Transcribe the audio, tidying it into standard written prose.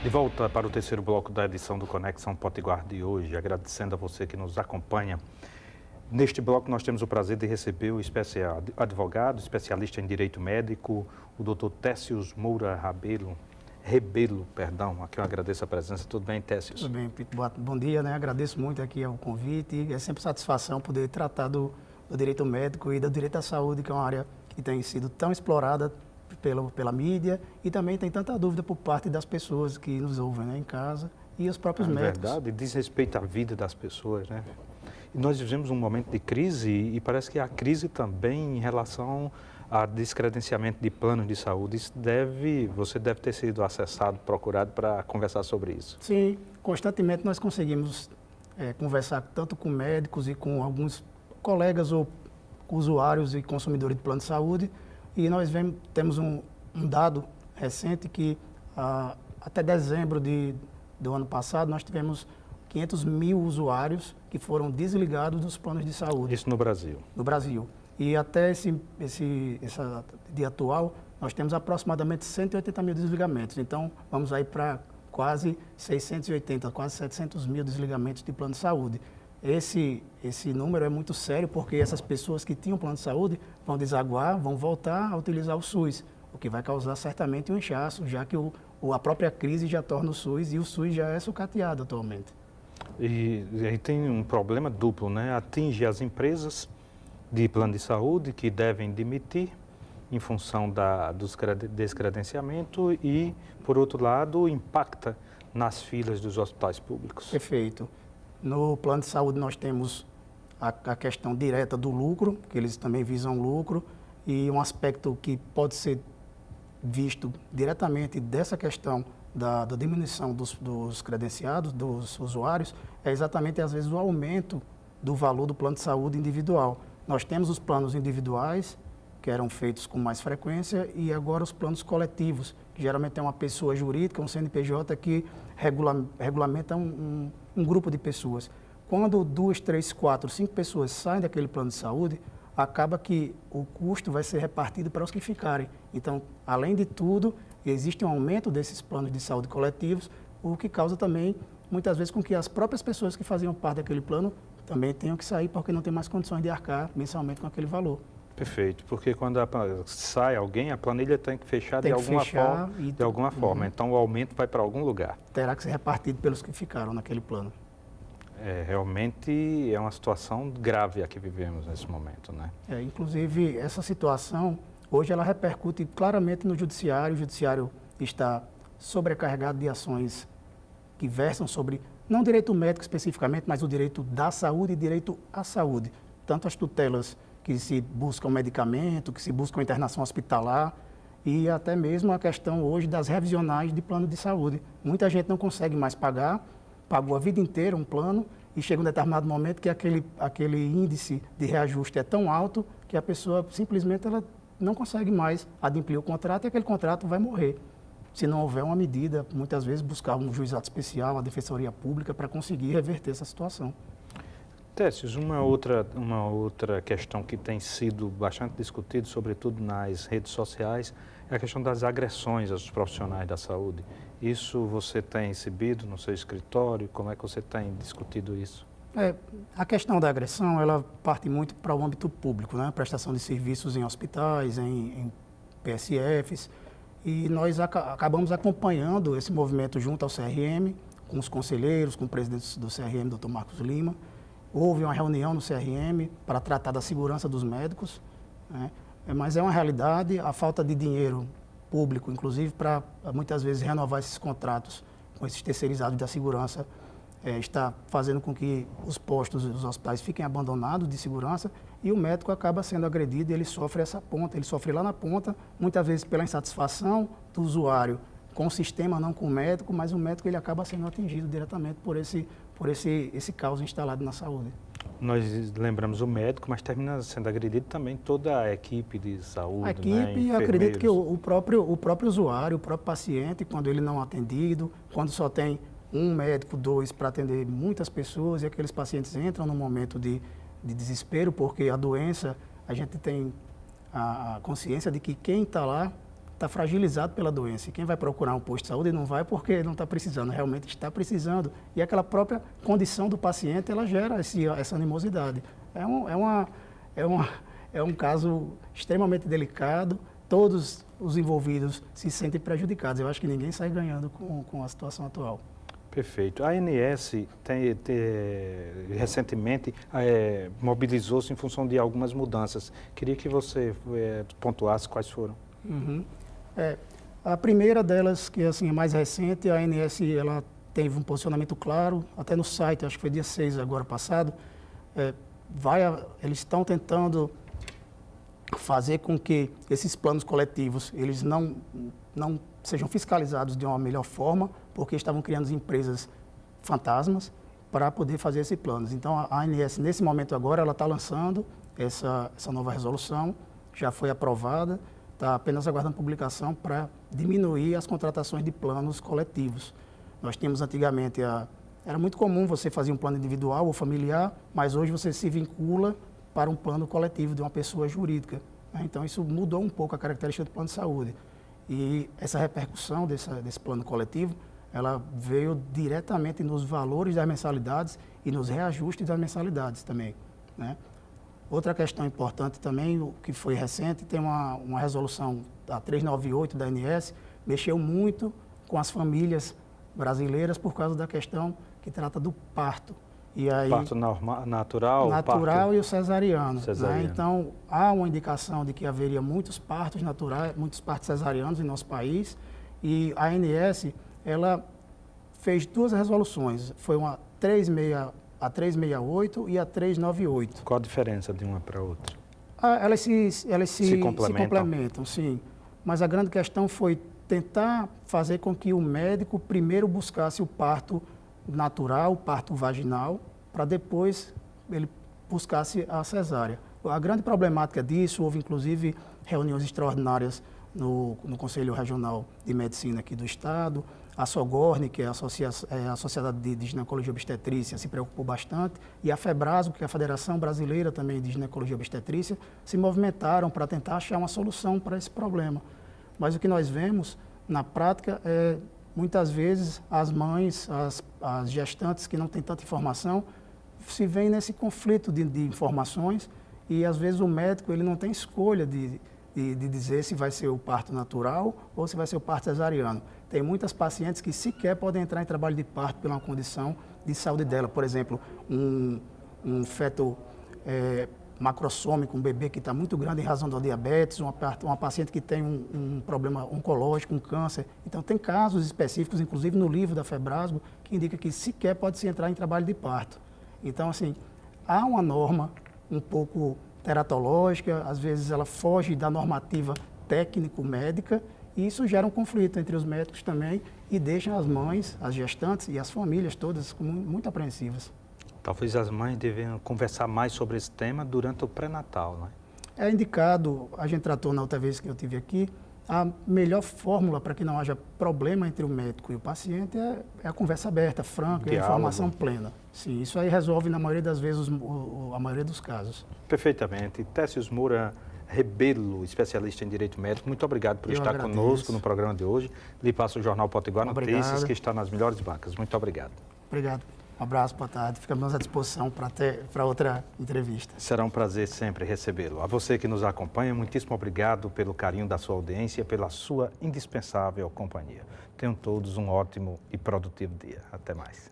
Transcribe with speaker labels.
Speaker 1: De volta para o terceiro bloco da edição do Conexão Potiguar de hoje, agradecendo a você que nos acompanha. Neste bloco nós temos o prazer de receber o advogado, especialista em direito médico, o Dr. Técios Moura Rebelo, aqui eu agradeço a presença. Tudo bem, Técios?
Speaker 2: Tudo bem, Pito. Bom dia, né? Agradeço muito aqui o convite. É sempre satisfação poder tratar do direito médico e do direito à saúde, que é uma área que tem sido tão explorada pela mídia e também tem tanta dúvida por parte das pessoas que nos ouvem, né, em casa e os próprios médicos.
Speaker 1: É verdade, diz respeito à vida das pessoas, né? E nós vivemos um momento de crise e parece que há crise também em relação a descredenciamento de planos de saúde. Você deve ter sido acessado, procurado para conversar sobre isso.
Speaker 2: Sim, constantemente nós conseguimos conversar tanto com médicos e com alguns colegas ou usuários e consumidores de plano de saúde, e nós temos um dado recente que até dezembro do ano passado nós tivemos 500 mil usuários que foram desligados dos planos de saúde.
Speaker 1: Isso no Brasil?
Speaker 2: No Brasil. E até esse dia atual, nós temos aproximadamente 180 mil desligamentos. Então, vamos aí para quase 680, quase 700 mil desligamentos de plano de saúde. Esse número é muito sério porque essas pessoas que tinham plano de saúde vão desaguar, vão voltar a utilizar o SUS, o que vai causar certamente um inchaço, já que a própria crise já torna o SUS e o SUS já é sucateado atualmente.
Speaker 1: E aí tem um problema duplo, né? Atinge as empresas de plano de saúde que devem demitir em função do descredenciamento e, por outro lado, impacta nas filas dos hospitais públicos.
Speaker 2: Perfeito. No plano de saúde nós temos a questão direta do lucro, que eles também visam lucro, e um aspecto que pode ser visto diretamente dessa questão da diminuição dos credenciados, dos usuários, é exatamente, às vezes, o aumento do valor do plano de saúde individual. Nós temos os planos individuais, que eram feitos com mais frequência, e agora os planos coletivos, que geralmente é uma pessoa jurídica, um CNPJ, que regulamenta um grupo de pessoas. Quando 2, 3, 4, 5 pessoas saem daquele plano de saúde, acaba que o custo vai ser repartido para os que ficarem. Então, além de tudo, existe um aumento desses planos de saúde coletivos, o que causa também, muitas vezes, com que as próprias pessoas que faziam parte daquele plano também tenham que sair porque não tem mais condições de arcar mensalmente com aquele valor. Perfeito,
Speaker 1: porque quando sai alguém, a planilha tem que fechar de alguma forma. Então o aumento vai para algum lugar.
Speaker 2: Terá que ser repartido pelos que ficaram naquele plano.
Speaker 1: Realmente é uma situação grave a que vivemos nesse momento, né?
Speaker 2: Inclusive, essa situação, hoje ela repercute claramente no judiciário. O judiciário está sobrecarregado de ações que versam sobre, não o direito médico especificamente, mas o direito da saúde e direito à saúde. Tanto as tutelas que se buscam medicamento, que se buscam internação hospitalar e até mesmo a questão hoje das revisionais de plano de saúde. Muita gente não consegue mais pagar, pagou a vida inteira um plano e chega um determinado momento que aquele índice de reajuste é tão alto que a pessoa simplesmente ela não consegue mais adimplir o contrato e aquele contrato vai morrer. Se não houver uma medida, muitas vezes buscar um juizado especial, a defensoria pública, para conseguir reverter essa situação.
Speaker 1: Técios, uma outra questão que tem sido bastante discutida, sobretudo nas redes sociais, é a questão das agressões aos profissionais da saúde. Isso você tem recebido no seu escritório? Como é que você tem discutido isso?
Speaker 2: A questão da agressão, ela parte muito para o âmbito público, né? Prestação de serviços em hospitais, em PSFs, e nós acabamos acompanhando esse movimento junto ao CRM, com os conselheiros, com o presidente do CRM, Dr. Marcos Lima. Houve uma reunião no CRM para tratar da segurança dos médicos, né? Mas é uma realidade, a falta de dinheiro público, inclusive, para muitas vezes renovar esses contratos com esses terceirizados da segurança, está fazendo com que os postos dos hospitais fiquem abandonados de segurança e o médico acaba sendo agredido e ele sofre essa ponta, ele sofre lá na ponta, muitas vezes pela insatisfação do usuário com o sistema, não com o médico, mas o médico ele acaba sendo atingido diretamente por esse caos instalado na saúde.
Speaker 1: Nós lembramos o médico, mas termina sendo agredido também toda a equipe de saúde,
Speaker 2: a equipe,
Speaker 1: né?
Speaker 2: Eu acredito que o próprio usuário, o próprio paciente, quando ele não é atendido, quando só tem um médico, 2 para atender muitas pessoas e aqueles pacientes entram num momento de desespero, porque a doença, a gente tem a consciência de que quem está lá está fragilizado pela doença. E quem vai procurar um posto de saúde não vai porque não está precisando, realmente está precisando. E aquela própria condição do paciente, ela gera essa animosidade. É um caso extremamente delicado, todos os envolvidos se sentem prejudicados. Eu acho que ninguém sai ganhando com a situação atual.
Speaker 1: Perfeito. A ANS recentemente mobilizou-se em função de algumas mudanças. Queria que você pontuasse quais foram.
Speaker 2: Uhum. A primeira delas, que assim, é mais recente, a ANS ela teve um posicionamento claro, até no site, acho que foi dia 6 agora passado, eles estão tentando fazer com que esses planos coletivos eles não sejam fiscalizados de uma melhor forma, porque estavam criando empresas fantasmas para poder fazer esses planos. Então, a ANS, nesse momento agora, ela está lançando essa nova resolução, já foi aprovada, está apenas aguardando publicação para diminuir as contratações de planos coletivos. Nós tínhamos antigamente, era muito comum você fazer um plano individual ou familiar, mas hoje você se vincula para um plano coletivo de uma pessoa jurídica. Então, isso mudou um pouco a característica do plano de saúde. E essa repercussão desse plano coletivo, ela veio diretamente nos valores das mensalidades e nos reajustes das mensalidades também, né? Outra questão importante também, o que foi recente, tem uma resolução, a 398 da ANS, mexeu muito com as famílias brasileiras por causa da questão que trata do parto. E aí,
Speaker 1: parto natural?
Speaker 2: Natural e o cesariano.
Speaker 1: Cesariano.
Speaker 2: Né? Então, há uma indicação de que haveria muitos partos naturais, muitos partos cesarianos em nosso país. E a ANS, ela fez duas resoluções. Foi a 368 e a 398.
Speaker 1: Qual a diferença de uma para a outra?
Speaker 2: Elas se complementam, sim. Mas a grande questão foi tentar fazer com que o médico primeiro buscasse o parto natural, o parto vaginal, para depois ele buscasse a cesárea. A grande problemática disso, houve inclusive reuniões extraordinárias no Conselho Regional de Medicina aqui do Estado. A SOGORN, que é a Sociedade de Ginecologia e Obstetrícia, se preocupou bastante, e a FEBRASGO, que é a Federação Brasileira também de Ginecologia e Obstetrícia, se movimentaram para tentar achar uma solução para esse problema. Mas o que nós vemos na prática é, muitas vezes, as mães, as gestantes que não têm tanta informação, se veem nesse conflito de informações e, às vezes, o médico ele não tem escolha de dizer se vai ser o parto natural ou se vai ser o parto cesariano. Tem muitas pacientes que sequer podem entrar em trabalho de parto pela uma condição de saúde dela. Por exemplo, um feto macrossômico, um bebê que está muito grande em razão do diabetes, uma paciente que tem um problema oncológico, um câncer. Então, tem casos específicos, inclusive no livro da FEBRASGO, que indica que sequer pode-se entrar em trabalho de parto. Então, assim, há uma norma um pouco teratológica, às vezes ela foge da normativa técnico-médica, e isso gera um conflito entre os médicos também e deixa as mães, as gestantes e as famílias todas muito apreensivas.
Speaker 1: Talvez as mães deveriam conversar mais sobre esse tema durante o pré-natal, não é?
Speaker 2: É indicado, a gente tratou na outra vez que eu estive aqui, a melhor fórmula para que não haja problema entre o médico e o paciente é a conversa aberta, franca, e a informação plena. Sim, isso aí resolve, na maioria das vezes, a maioria dos casos.
Speaker 1: Perfeitamente. Técios Moura Rebelo, especialista em Direito Médico, muito obrigado por estar conosco no programa de hoje. Lhe passo o Jornal Potiguar Notícias, que está nas melhores bancas. Muito obrigado.
Speaker 2: Obrigado. Um abraço, boa tarde. Ficamos à disposição para outra entrevista.
Speaker 1: Será um prazer sempre recebê-lo. A você que nos acompanha, muitíssimo obrigado pelo carinho da sua audiência, pela sua indispensável companhia. Tenham todos um ótimo e produtivo dia. Até mais.